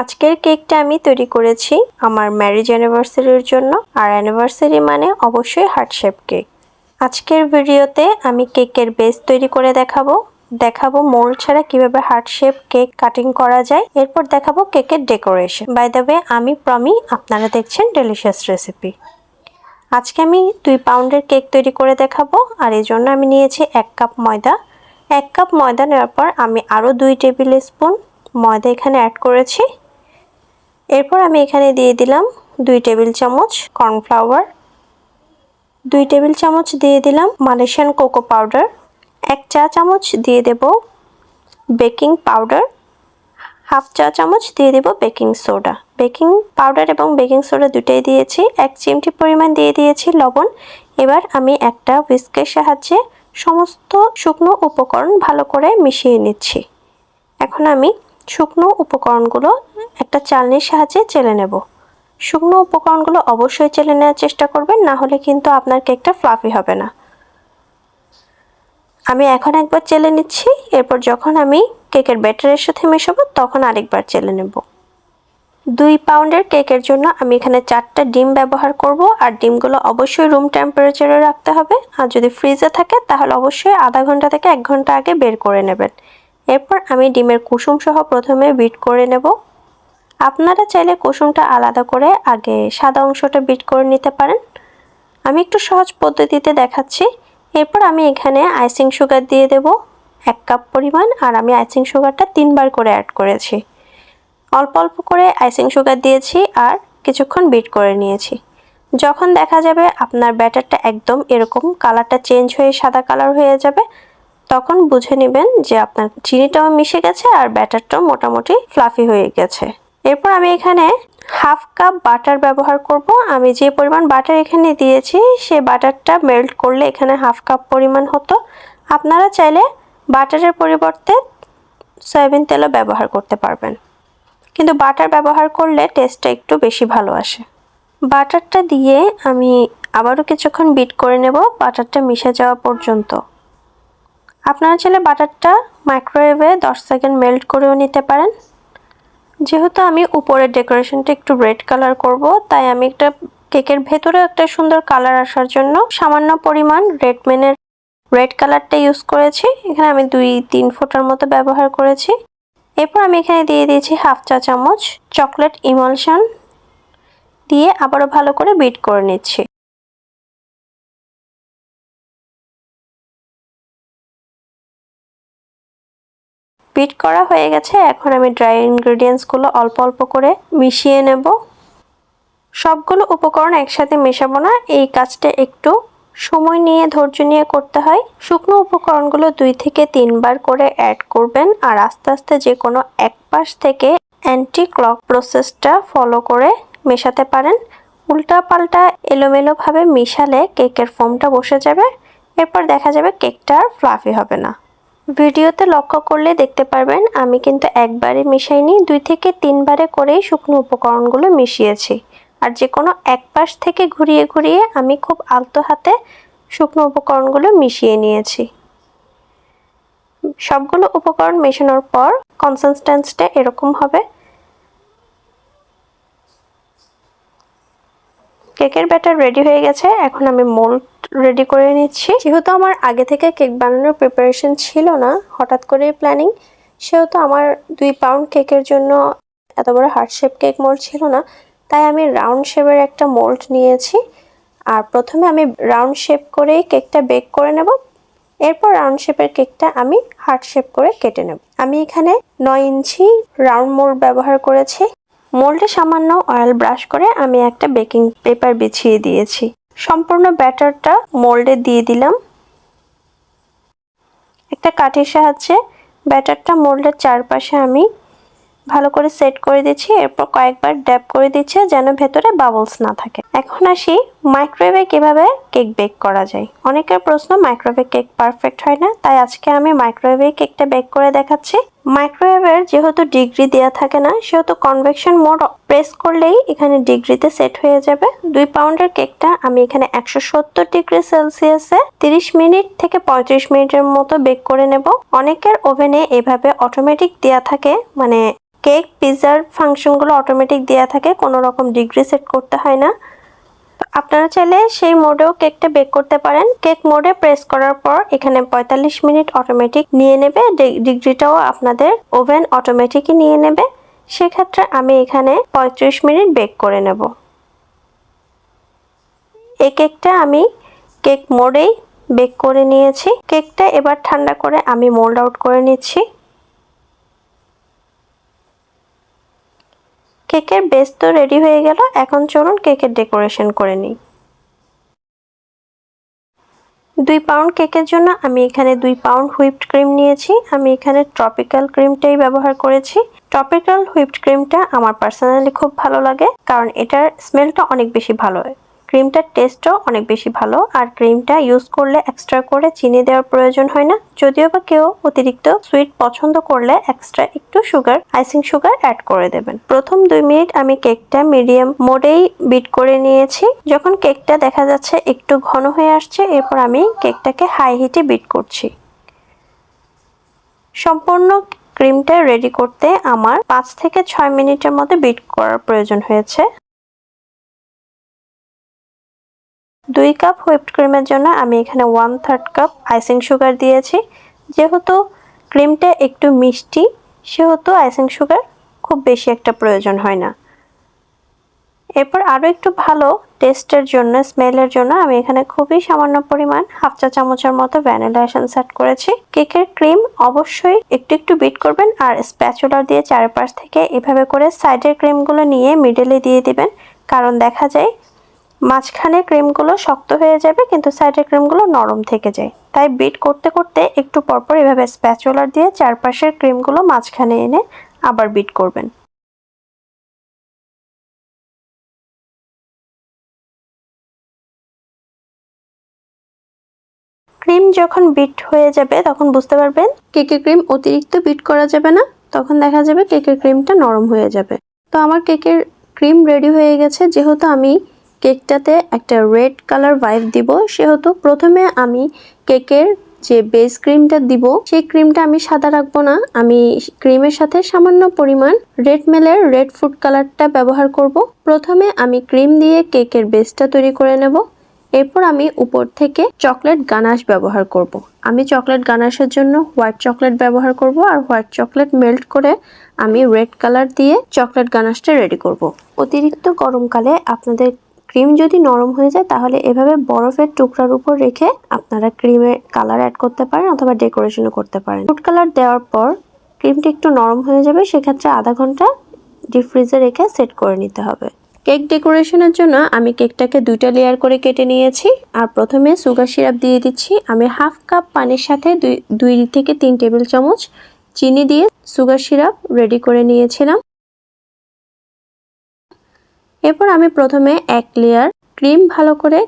আজকের কেকটা আমি তৈরি করেছি আমার ম্যারেজ অ্যানিভার্সারির জন্য। আর অ্যানিভার্সারি মানে অবশ্যই হার্ট শেপ কেক। আজকের ভিডিওতে আমি কেকের বেস তৈরি করে দেখাবো মোল্ড ছাড়া কিভাবে হার্ট শেপ কেক কাটিং করা যায়। এরপর দেখাবো কেকের ডেকোরেশন। বাই দ্য ওয়ে, আমি প্রমি, আপনারা দেখছেন ডেলিশিয়াস রেসিপি। আজকে আমি 2 পাউন্ডের কেক তৈরি করে দেখাবো। আর এই জন্য আমি নিয়েছি 1 কাপ ময়দা। 1 কাপ ময়দা নেওয়ার পর আমি আরও 2 টেবিল স্পুন ময়দা এখানে অ্যাড করেছি। এরপর আমি এখানে দিয়ে দিলাম 2 টেবিল চামচ কর্নফ্লাওয়ার, 2 টেবিল চামচ দিয়ে দিলাম মালয়েশিয়ান কোকো পাউডার, 1 চা চামচ দিয়ে দেব বেকিং পাউডার, হাফ চা চামচ দিয়ে দেব বেকিং সোডা। বেকিং পাউডার এবং বেকিং সোডা দুটোই দিয়েছি। 1 চিমটি পরিমাণ দিয়ে দিয়েছি লবণ। এবার আমি একটা হুইস্কের সাহায্যে সমস্ত শুকনো উপকরণ ভালো করে মিশিয়ে নিচ্ছি। এখন আমি শুকনো উপকরণগুলো একটা চালনির সাহায্যে চেলে নেব। শুকনো উপকরণগুলো অবশ্যই চেলে নেওয়ার চেষ্টা করবেন, না হলে কিন্তু আপনার কেকটা ফ্লাফি হবে না। আমি এখন একবার চেলে নিচ্ছি। এরপর যখন আমি কেকের ব্যাটারের সাথে মেশাবো তখন আরেকবার চেলে নেব। 2 পাউন্ডের কেকের জন্য আমি এখানে 4টা ডিম ব্যবহার করব। আর ডিমগুলো অবশ্যই রুম টেম্পারেচারে রাখতে হবে। আর যদি ফ্রিজে থাকে তাহলে অবশ্যই আধা ঘন্টা থেকে 1 ঘন্টা আগে বের করে নেবেন। এরপর আমি ডিমের কুসুম সহ প্রথমে বিট করে নেব। আপনারা চাইলে কুসুমটা আলাদা করে আগে সাদা অংশটা বিট করে নিতে পারেন। আমি একটু সহজ পদ্ধতিতে দেখাচ্ছি। এরপর আমি এখানে আইসিং সুগার দিয়ে দেব 1 কাপ পরিমাণ। আর আমি আইসিং সুগারটা 3 বার করে অ্যাড করেছি। অল্প অল্প করে আইসিং সুগার দিয়েছি আর কিছুক্ষণ বিট করে নিয়েছি। যখন দেখা যাবে আপনার ব্যাটারটা একদম এরকম কালারটা চেঞ্জ হয়ে সাদা কালার হয়ে যাবে, তখন বুঝে নেবেন যে আপনার চিনিটাও মিশে গেছে আর ব্যাটারটাও মোটামুটি ফ্লাফি হয়ে গেছে। এরপর আমি এখানে হাফ কাপ বাটার ব্যবহার করব। আমি যে পরিমাণ বাটার এখানে দিয়েছি সেই বাটারটা মেল্ট করলে এখানে হাফ কাপ পরিমাণ হতো। আপনারা চাইলে বাটারের পরিবর্তে সয়াবিন তেলও ব্যবহার করতে পারবেন, কিন্তু বাটার ব্যবহার করলে টেস্টটা একটু বেশি ভালো আসে। বাটারটা দিয়ে আমি আবারও কিছুক্ষণ বিট করে নেব বাটারটা মিশে যাওয়া পর্যন্ত। আপনারা চাইলে বাটারটা মাইক্রোওয়েভে 10 সেকেন্ড মেল্ট করেও নিতে পারেন। যেহেতু আমি উপরের ডেকোরেশনটা একটু রেড কালার করব, তাই আমি একটা কেকের ভেতরে একটা সুন্দর কালার আসার জন্য সামান্য পরিমাণ রেডমেনের রেড কালারটা ইউজ করেছি। এখানে আমি 2-3 ফোঁটার মতো ব্যবহার করেছি। এরপর আমি এখানে দিয়ে দিয়েছি হাফ চা চামচ চকলেট ইমালশন, দিয়ে আবারও ভালো করে বিট করে নিচ্ছি। বিট করা হয়ে গেছে। এখন আমি ড্রাই ইনগ্রেডিয়েন্টসগুলো অল্প অল্প করে মিশিয়ে নেব। সবগুলো উপকরণ একসাথে মেশাবো না, এই কাজটা একটু সময় নিয়ে ধৈর্য নিয়ে করতে হয়। শুকনো উপকরণগুলো 2 থেকে 3 বার করে অ্যাড করবেন। আর আস্তে আস্তে যে কোনো এক পাশ থেকে অ্যান্টি ক্লক প্রসেসটা ফলো করে মেশাতে পারেন। উল্টা পাল্টা এলোমেলোভাবে মিশালে কেকের ফোমটা বসে যাবে। এরপর দেখা যাবে কেকটা আর ফ্লাফি হবে না। ভিডিওতে লক্ষ্য করলে দেখতে পারবেন আমি কিন্তু একবারে মিশাইনি, 2 থেকে 3 বারে করেই শুকনো উপকরণগুলো মিশিয়েছি। আর যে কোনো এক পাশ থেকে ঘুরিয়ে ঘুরিয়ে আমি খুব আলতো হাতে শুকনো উপকরণগুলো মিশিয়ে নিয়েছি। সবগুলো উপকরণ মেশানোর পর কনসিস্টেন্সিটা এরকম হবে। কেকের ব্যাটার রেডি হয়ে গেছে। এখন আমি মোল্ড রেডি করে নিচ্ছি। যেহেতু আমার আগে থেকে কেক বানানোর প্রিপারেশন ছিল না, হঠাৎ করে প্ল্যানিং, সেহেতু আমার 2 পাউন্ড কেকের জন্য এত বড় হার্ট শেপ কেক মোল্ড ছিল না। তাই আমি রাউন্ড শেপের একটা মোল্ড নিয়েছি। আর প্রথমে আমি রাউন্ড শেপ করেই কেকটা বেক করে নেব। এরপর রাউন্ড শেপের কেকটা আমি হার্ট শেপ করে কেটে নেব। আমি এখানে 9 ইঞ্চি রাউন্ড মোল্ড ব্যবহার করেছি। মোল্ডে সামান্য অয়েল ব্রাশ করে আমি একটা বেকিং পেপার বিছিয়ে দিয়েছি। সম্পূর্ণ ব্যাটারটা মোল্ডে দিয়ে দিলাম। একটা কাঠির সাহায্যে ব্যাটারটা মোল্ডের চারপাশে আমি ভালো করে সেট করে দিচ্ছি। এরপর কয়েকবার ড্যাব করে দিচ্ছি যেন ভেতরে বাবলস না থাকে। এখন আসি মাইক্রোওয়েভে কিভাবে কেক বেক করা যায়। অনেকের প্রশ্ন মাইক্রোওয়েভে কেক পারফেক্ট হয় না, তাই আজকে আমি মাইক্রোওয়েভে কেকটা বেক করে দেখাচ্ছি। মাইক্রোওয়েভের যেহেতু ডিগ্রি দেওয়া থাকে না, সেহেতু কনভেকশন মোড প্রেস করলেই এখানে ডিগ্রিতে সেট হয়ে যাবে। 2 পাউন্ডের কেকটা আমি এখানে 170 ডিগ্রি সেলসিয়াসে 30 মিনিট থেকে 35 মিনিটের মতো বেক করে নেব। অনেকের ওভেনে এভাবে অটোমেটিক দেওয়া থাকে, মানে কেক পিৎজার ফাংশনগুলো অটোমেটিক দেওয়া থাকে, কোনো রকম ডিগ্রি সেট করতে হয় না। আপনারা চাইলে সেই মোডেও কেকটা বেক করতে পারেন। কেক মোডে প্রেস করার পর এখানে 45 মিনিট অটোমেটিক নিয়ে নেবে, ডিগ্রিটাও আপনাদের ওভেন অটোমেটিকই নিয়ে নেবে। সেক্ষেত্রে আমি এখানে 35 মিনিট বেক করে নেব। এই কেকটা আমি কেক মোডেই বেক করে নিয়েছি। কেকটা এবার ঠান্ডা করে আমি মোল্ড আউট করে নিচ্ছি। কেকের বেস তো রেডি হয়ে গেল, এখন চলুন কেকের ডেকোরেশন করে নিই। 2 পাউন্ড কেকের জন্য আমি এখানে 2 পাউন্ড হুইপড ক্রিম নিয়েছি। আমি এখানে ট্রপিক্যাল ক্রিমটাই ব্যবহার করেছি। ট্রপিক্যাল হুইপড ক্রিমটা আমার পার্সোনালি খুব ভালো লাগে, কারণ এটার স্মেলটা অনেক বেশি ভালো হয়। ক্রিমটার টেস্টও অনেক বেশি ভালো, আর ক্রিমটা ইউজ করলে এক্সট্রা করে চিনি দেওয়ার প্রয়োজন হয় না। যদিও বা কেউ অতিরিক্ত সুইট পছন্দ করলে এক্সট্রা একটু সুগার, আইসিং সুগার অ্যাড করে দেবেন। প্রথম 2 মিনিট আমি কেকটা মিডিয়াম মোডেই বিট করে নিয়েছি। যখন কেকটা দেখা যাচ্ছে একটু ঘন হয়ে আসছে, এরপর আমি কেকটাকে হাই হিটে বিট করছি। সম্পূর্ণ ক্রিমটা রেডি করতে আমার 5 থেকে 6 মিনিটের মতো বিট করার প্রয়োজন হয়েছে। 2 কাপ হুইপড ক্রিমের জন্য আমি এখানে 1/3 কাপ আইসিং সুগার দিয়েছি। যেহেতু ক্রিমটা একটু মিষ্টি, সেহেতু আইসিং সুগার খুব বেশি একটা প্রয়োজন হয় না। এরপর আরও একটু ভালো টেস্টের জন্য, স্মেলের জন্য আমি এখানে খুবই সামান্য পরিমাণ 1/2 চা চামচের মতো ভ্যানিলা এসেন্স অ্যাড করেছি। কেকের ক্রিম অবশ্যই একটু একটু বিট করবেন, আর স্প্যাচুলা দিয়ে চারপাশ থেকে এভাবে করে সাইডের ক্রিমগুলো নিয়ে মিডলে দিয়ে দিবেন, কারণ দেখা যায় মাঝখানে ক্রিমগুলো শক্ত হয়ে যাবে কিন্তু সাইডের ক্রিমগুলো নরম থেকে যায়। তাই বিট করতে করতে একটু পরপর এভাবে স্প্যাচুলা দিয়ে চারপাশের ক্রিমগুলো মাঝখানে এনে আবার বিট করবেন। ক্রিম যখন বিট হয়ে যাবে তখন বুঝতে পারবেন কেকের ক্রিম অতিরিক্ত বিট করা যাবে না, তখন দেখা যাবে কেকের ক্রিমটা নরম হয়ে যাবে। তো আমার কেকের ক্রিম রেডি হয়ে গেছে। যেহেতু আমি কেকটাতে একটা রেড কালার ভাইব দিব, সেহেতু প্রথমে আমি কেকের যে বেস ক্রিমটা দিব, সেই ক্রিমটা আমি সাদা রাখবো না। আমি ক্রিমের সাথে সামান্য পরিমাণ রেড মেলের রেড ফুড কালারটা ব্যবহার করব। প্রথমে আমি ক্রিম দিয়ে কেকের বেসটা তৈরি করে নেব। এরপর আমি উপর থেকে চকলেট গানাশ ব্যবহার করব। আমি চকলেট গানাশের জন্য হোয়াইট চকলেট ব্যবহার করব, আর হোয়াইট চকলেট মেল্ট করে আমি রেড কালার দিয়ে চকলেট গানাশটা রেডি করব। অতিরিক্ত গরমকালে আপনাদের ক্রিম যদি নরম হয়ে যায়, তাহলে এভাবে বরফের টুকরার উপর রেখে আপনারা ক্রিমের কালার অ্যাড করতে পারেন অথবা ডেকোরেশনও করতে পারেন। ফুড কালার দেওয়ার পর ক্রিমটা একটু নরম হয়ে যাবে, সেক্ষেত্রে আধা ঘন্টা ডিপ ফ্রিজে রেখে সেট করে নিতে হবে। কেক ডেকোরেশনের জন্য আমি কেকটাকে 2টা লেয়ার করে কেটে নিয়েছি, আর প্রথমে সুগার সিরাপ দিয়ে দিচ্ছি। আমি 1/2 কাপ পানির সাথে 2 থেকে 3 টেবিল চামচ চিনি দিয়ে সুগার সিরাপ রেডি করে নিয়েছিলাম। এরপর আমি প্রথমে 1 লেয়ার ক্রিম ভালো করে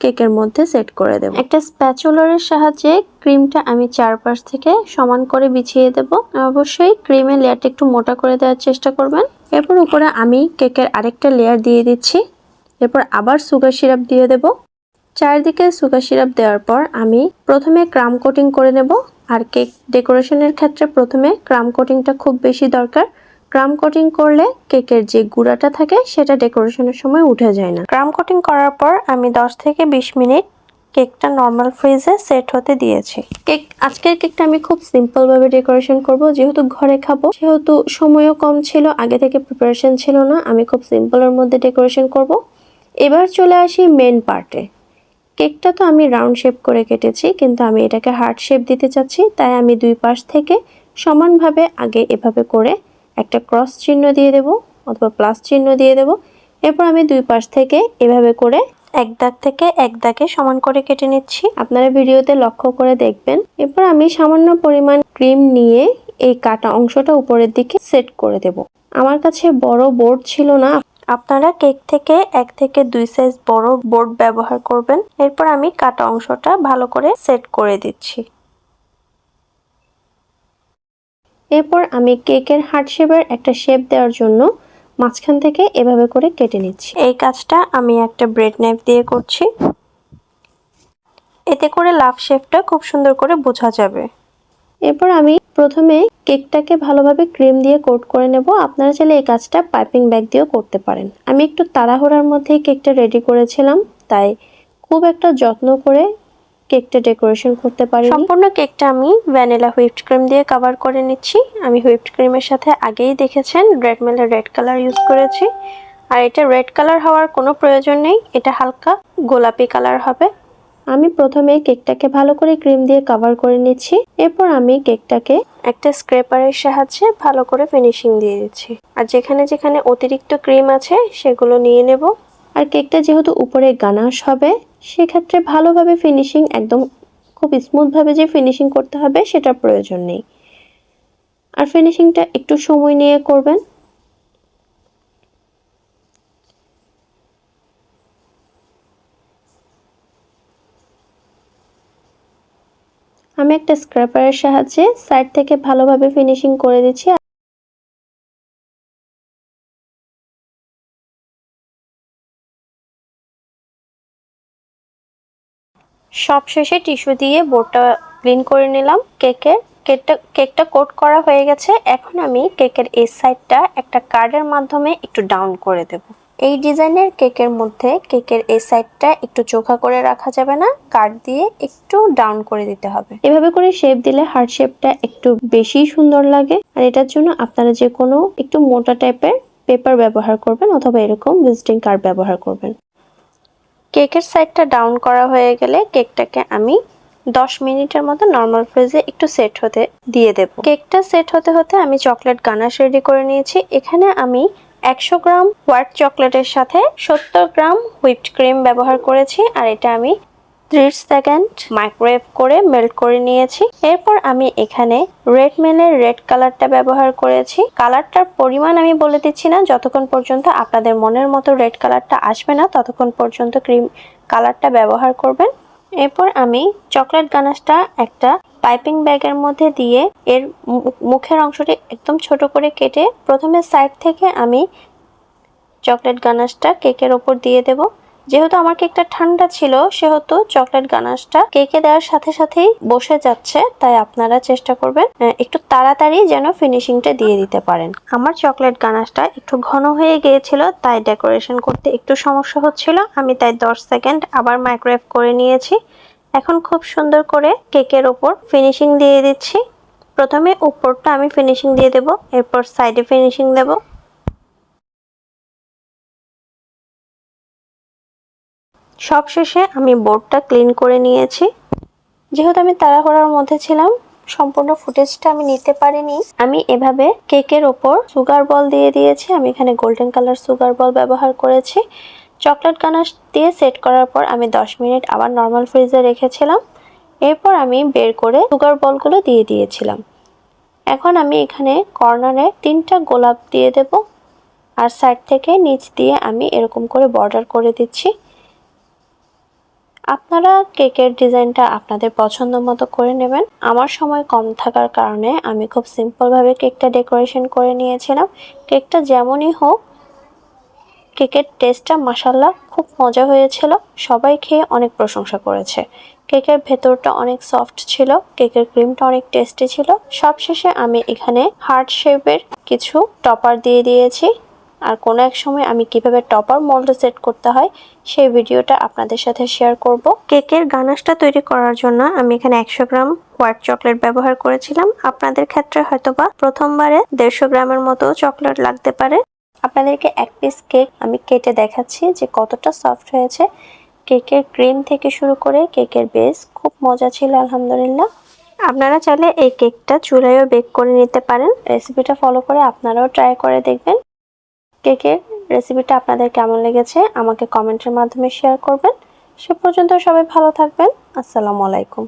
কেকের মধ্যে সেট করে দেব। একটা স্প্যাচুলারের সাহায্যে ক্রিমটা আমি চারপাশ থেকে সমান করে বিছিয়ে দেব। অবশ্যই ক্রিমের লেয়ারটা একটু মোটা করে দেওয়ার চেষ্টা করবেন। এরপর উপরে আমি কেকের আরেকটা লেয়ার দিয়ে দিচ্ছি। এরপর আবার সুগার সিরাপ দিয়ে দেব। চারদিকে সুগার সিরাপ দেওয়ার পর আমি প্রথমে ক্রাম কোটিং করে নেব। আর কেক ডেকোরেশনের ক্ষেত্রে প্রথমে ক্রাম কোটিংটা খুব বেশি দরকার। ক্রাম কোটিং করলে কেকের যে গুঁড়াটা থাকে সেটা ডেকোরেশনের সময় উঠে যায় না। ক্রাম কোটিং করার পর আমি 10 থেকে 20 মিনিট কেকটা নর্মাল ফ্রিজে সেট হতে দিয়েছি। আজকের কেকটা আমি খুব সিম্পল ভাবে ডেকোরেশন করব, যেহেতু ঘরে খাবো, সেহেতু সময়ও কম ছিল, আগে থেকে প্রিপারেশন ছিল না। আমি খুব সিম্পলের মধ্যে ডেকোরেশন করব। এবার চলে আসি মেন পার্টে। কেকটা তো আমি রাউন্ড শেপ করে কেটেছি, কিন্তু আমি এটাকে হার্ট শেপ দিতে চাচ্ছি, তাই আমি 2 পাশ থেকে সমানভাবে আগে এভাবে করে একটা ক্রস চিহ্ন দিয়ে দেব অথবা প্লাস চিহ্ন দিয়ে দেব। এরপর আমি 2 পাশ থেকে এভাবে করে এক দাগ থেকে এক দাগে সমান করে কেটে নিচ্ছি। আপনারা ভিডিওতে লক্ষ্য করে দেখবেন। এরপর আমি সামান্য পরিমাণ ক্রিম নিয়ে এই কাটা অংশটা উপরের দিকে সেট করে দেব। আমার কাছে বড় বোর্ড ছিল না, আপনারা কেক থেকে 1 থেকে 2 সাইজ বড় বোর্ড ব্যবহার করবেন। এরপর আমি কাটা অংশটা ভালো করে সেট করে দিচ্ছি। এরপর আমি কেকের হার্ট শেপের একটা শেপ দেওয়ার জন্য মাঝখান থেকে এভাবে করে কেটে নিচ্ছি। এই কাজটা আমি একটা ব্রেড নাইফ দিয়ে করছি, এতে করে লাভ শেপটা খুব সুন্দর করে বোঝা যাবে। এরপর আমি প্রথমে কেকটাকে ভালোভাবে ক্রিম দিয়ে কোট করে নেব। আপনারা চাইলে এই কাজটা পাইপিং ব্যাগ দিয়েও করতে পারেন। আমি একটু তাড়াহুড়ার মধ্যেই কেকটা রেডি করেছিলাম, তাই খুব একটা যত্ন করে কেকটা ডেকোরেশন করতে পারিনি। সম্পূর্ণ কেকটা আমি ভ্যানিলা হুইপড ক্রিম দিয়ে কভার করে নিচ্ছি। আমি হুইপড ক্রিমের সাথে আগেই দেখেছেন রেড মেলের রেড কালার ইউজ করেছি, আর এটা রেড কালার হওয়ার কোনো প্রয়োজন নেই, এটা হালকা গোলাপি কালার হবে। আমি প্রথমে কেকটাকে ভালো করে ক্রিম দিয়ে কভার করে নিচ্ছি। এরপর আমি কেকটাকে একটা স্ক্র্যাপারের সাহায্যে ভালো করে ফিনিশিং দিয়ে দিচ্ছি, আর যেখানে যেখানে অতিরিক্ত ক্রিম আছে সেগুলো নিয়ে নেব। আর কেকটা যেহেতু উপরে গানাশ হবে, সেক্ষেত্রে ভালোভাবে ফিনিশিং, একদম খুব স্মুথভাবে যে ফিনিশিং করতে হবে সেটার প্রয়োজন নেই, আর ফিনিশিংটা একটু সময় নিয়ে করবেন। আমি একটা স্ক্র্যাপারের সাহায্যে সাইড থেকে ভালোভাবে ফিনিশিং করে দিচ্ছি। সবশেষে টিস্যু দিয়ে বোর্ডটা ক্লিন করে নিলাম। কেকটা কোট করা হয়ে গেছে। এখন আমি কেকের এই সাইডটা একটা কার্ডের মাধ্যমে একটু ডাউন করে দেব। এই ডিজাইনের কেকের মধ্যে কেকের এই সাইডটা একটু চোখা করে রাখা যাবে না, কার্ড দিয়ে একটু ডাউন করে দিতে হবে। এভাবে করে শেপ দিলে হার্ট শেপটা একটু বেশি সুন্দর লাগে। আর এটার জন্য আপনারা যে কোনো একটু মোটা টাইপের পেপার ব্যবহার করবেন, অথবা এরকম ভিজিটিং কার্ড ব্যবহার করবেন। কেকের সাইডটা ডাউন করা হয়ে গেলে কেকটাকে আমি 10 মিনিটের মতো নর্মাল ফ্রিজে একটু সেট হতে দিয়ে দেব। কেকটা সেট হতে হতে আমি চকলেট গানাশ রেডি করে নিয়েছি। এখানে আমি 100 গ্রাম হোয়াইট চকলেটের সাথে 70 গ্রাম হুইপড ক্রিম ব্যবহার করেছি, আর এটা আমি 30 সেকেন্ড মাইক্রোওয়েভ করে মেল্ট করে নিয়েছি। এরপর আমি এখানে রেড মেলের রেড কালারটা ব্যবহার করেছি। কালারটার পরিমাণ আমি বলে দিচ্ছি না, যতক্ষণ পর্যন্ত আপনাদের মনের মতো রেড কালারটা আসবে না ততক্ষণ পর্যন্ত ক্রিম কালারটা ব্যবহার করবেন। এরপর আমি চকলেট গানাশটা একটা পাইপিং ব্যাগের মধ্যে দিয়ে এর মুখের অংশটি একদম ছোট করে কেটে প্রথমে সাইড থেকে আমি চকলেট গানাশটা কেকের ওপর দিয়ে দেব। যেহেতু আমার কেকটা ঠান্ডা ছিল, সেহেতু চকলেট গানাশটা কেকে দেওয়ার সাথে সাথেই বসে যাচ্ছে, তাই আপনারা চেষ্টা করবেন একটু তাড়াতাড়ি যেন ফিনিশিংটা দিয়ে দিতে পারেন। আমার চকলেট গানাশটা একটু ঘন হয়ে গিয়েছিল, তাই ডেকোরেশন করতে একটু সমস্যা হচ্ছিল। আমি তাই 10 সেকেন্ড আবার মাইক্রোওয়েভ করে নিয়েছি। এখন খুব সুন্দর করে কেকের ওপর ফিনিশিং দিয়ে দিচ্ছি। প্রথমে উপরটা আমি ফিনিশিং দিয়ে দেব, এরপর সাইডে ফিনিশিং দেব। সবশেষে আমি বোর্ডটা ক্লিন করে নিয়েছি। যেহেতু আমি তাড়াহুড়োর মধ্যে ছিলাম, সম্পূর্ণ ফুটেজটা আমি নিতে পারিনি। আমি এভাবে কেকের ওপর সুগার বল দিয়ে দিয়েছি। আমি এখানে গোল্ডেন কালার সুগার বল ব্যবহার করেছি। চকলেট গানাশ দিয়ে সেট করার পর আমি 10 মিনিট আবার নর্মাল ফ্রিজে রেখেছিলাম। এরপর আমি বের করে সুগার বলগুলো দিয়ে দিয়েছিলাম। এখন আমি এখানে কর্নারে 3টা গোলাপ দিয়ে দেব, আর সাইড থেকে নিচ দিয়ে আমি এরকম করে বর্ডার করে দিচ্ছি। আপনারা কেকের ডিজাইনটা আপনাদের পছন্দ মতো করে নেবেন। আমার সময় কম থাকার কারণে আমি খুব সিম্পলভাবে কেকটা ডেকোরেশন করে নিয়েছিলাম। কেকটা যেমনই হোক, কেকের টেস্টটা মাশাআল্লাহ খুব মজা হয়েছিল। সবাই খেয়ে অনেক প্রশংসা করেছে। কেকের ভেতরটা অনেক সফট ছিল, কেকের ক্রিমটা অনেক টেস্টি ছিল। সবশেষে আমি এখানে হার্ট শেপের কিছু টপার দিয়ে দিয়েছি। আর কোনো এক সময় আমি কিভাবে টপার মোল্ড সেট করতে হয় সেই ভিডিওটা আপনাদের সাথে শেয়ার করব। কেকের গানাশটা তৈরি করার জন্য আমি এখানে 100 গ্রাম হোয়াইট চকলেট ব্যবহার করেছিলাম। আপনাদের ক্ষেত্রে হয়তোবা প্রথমবারে 150 গ্রামের মতো চকলেট লাগতে পারে। আপনাদেরকে এক পিস কেক আমি কেটে দেখাচ্ছি যে কতটা সফট হয়েছে। কেকের ক্রিম থেকে শুরু করে কেকের বেস খুব মজা ছিল আলহামদুলিল্লাহ। আপনারা চাইলে এই কেকটা চুলায়ও বেক করে নিতে পারেন। রেসিপিটা ফলো করে আপনারাও ট্রাই করে দেখবেন। কেকের রেসিপিটা আপনাদের কেমন লেগেছে আমাকে কমেন্টের মাধ্যমে শেয়ার করবেন। সে পর্যন্ত সবাই ভালো থাকবেন। আসসালামু আলাইকুম।